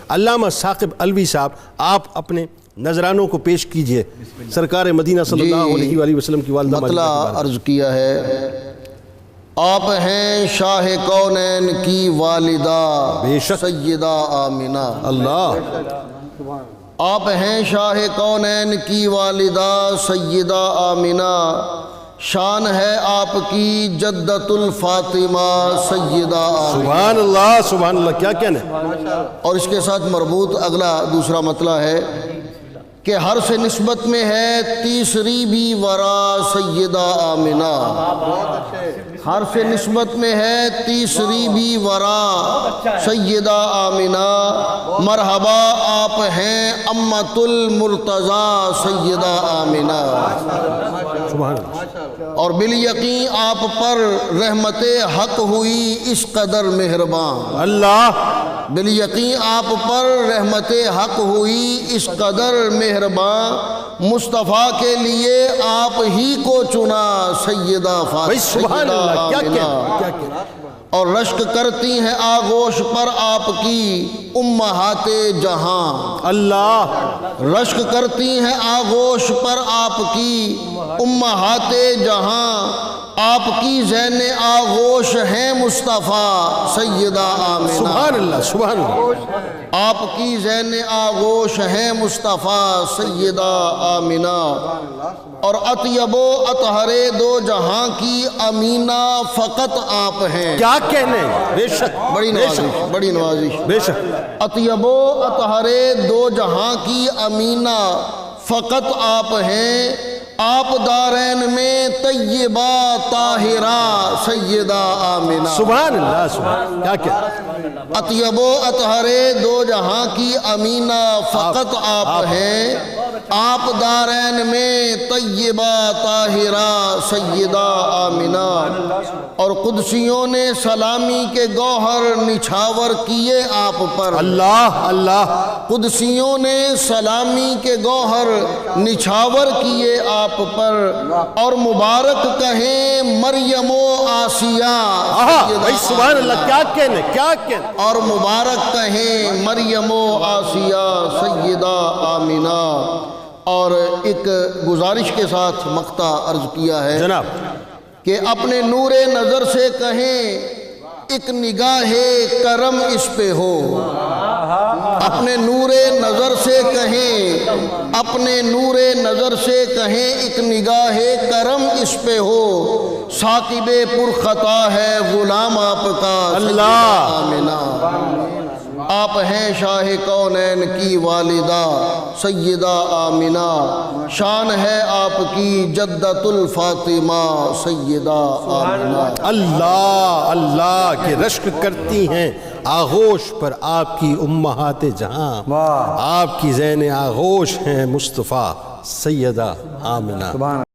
علامہ ثاقب علوی صاحب آپ اپنے نذرانوں کو پیش کیجئے سرکار مدینہ صلی اللہ علیہ وآلہ وسلم کی والدہ مطلع عرض کیا ہے، آپ ہیں شاہ کونین کی والدہ بے شک سیدہ آمینہ۔ اللہ، آپ ہیں شاہ کونین کی والدہ سیدہ آمینہ، شان ہے آپ کی جدت الفاطمہ سیدہ آمینہ۔ سبحان اللہ سبحان اللہ، کیا کہنا ہے؟ اور اس کے ساتھ مربوط اگلا دوسرا مطلع ہے کہ ہر سے نسبت میں ہے تیسری بھی ورا سیدہ آمینہ، ہر سے نسبت میں ہے تیسری بھی ورا سیدہ آمینہ، مرحبا آپ ہیں امت المرتضیٰ سیدہ آمینہ۔ سبحان اللہ، اور بالیقین آپ پر رحمت حق ہوئی اس قدر مہربان، اللہ، بالیقین آپ پر رحمت حق ہوئی اس قدر مہربان، مصطفیٰ کے لیے آپ ہی کو چنا سیدہ بھائی سبحان اللہ، کیا کہنا، کیا کہنا؟ اور رشک کرتی ہیں آغوش پر آپ کی امہات جہاں، اللہ، رشک کرتی ہیں آغوش پر آپ کی امہات جہاں، آپ کی زین آغوش ہیں مصطفیٰ سیدہ آمینہ۔ سبحان اللہ سبحان اللہ، آپ کی زین آغوش ہیں مصطفیٰ سیدہ آمینہ، اور اطیب و اطہر دو جہاں کی امینہ فقط آپ ہیں۔ کیا کہنے ہیں؟ بے شک، بڑی بے شک، نوازش، بڑی نوازش۔ بے شک، اطیب و اطہر دو جہاں کی امینہ فقط آپ ہیں، آپ دارین میں طیبہ طاہرہ سیدہ آمینہ۔ سبحان اللہ سبحان اللہ، کیا کہنا؟ اطیب و اطہر دو جہاں کی امینہ فقط آپ ہیں، آپ دارین میں طیبہ طاہرہ سیدہ آمینہ، اور قدسیوں نے سلامی کے گوہر نچھاور کیے آپ پر، اللہ، اللہ، قدسیوں نے سلامی کے گوہر نچھاور کیے آپ پر، اور مبارک کہیں مریم و آسیہ بھائی سبحان اللہ، کیا کہنے، کیا کہنے؟ اور مبارک کہیں مریم و آسیہ سیدہ آمینہ۔ اور ایک گزارش کے ساتھ مقطع عرض کیا ہے جناب، کہ اپنے نور نظر سے کہیں ایک نگاہ کرم اس پہ ہو، اپنے نور نظر سے کہیں، اپنے نور نظر سے کہیں ایک نگاہ کرم اس پہ ہو، ثاقب پرخطا ہے غلام آپ کا اللہ، آمینہ۔ آپ ہیں شاہ کونین کی والدہ سیدہ آمینہ، شان ہے آپ کی جدت الفاطمہ سیدہ آمینہ۔ اللہ، اللہ کہ رشک کرتی ہیں آغوش پر آپ کی امہات جہاں، آپ کی زین آغوش ہیں مصطفیٰ سیدہ آمینہ۔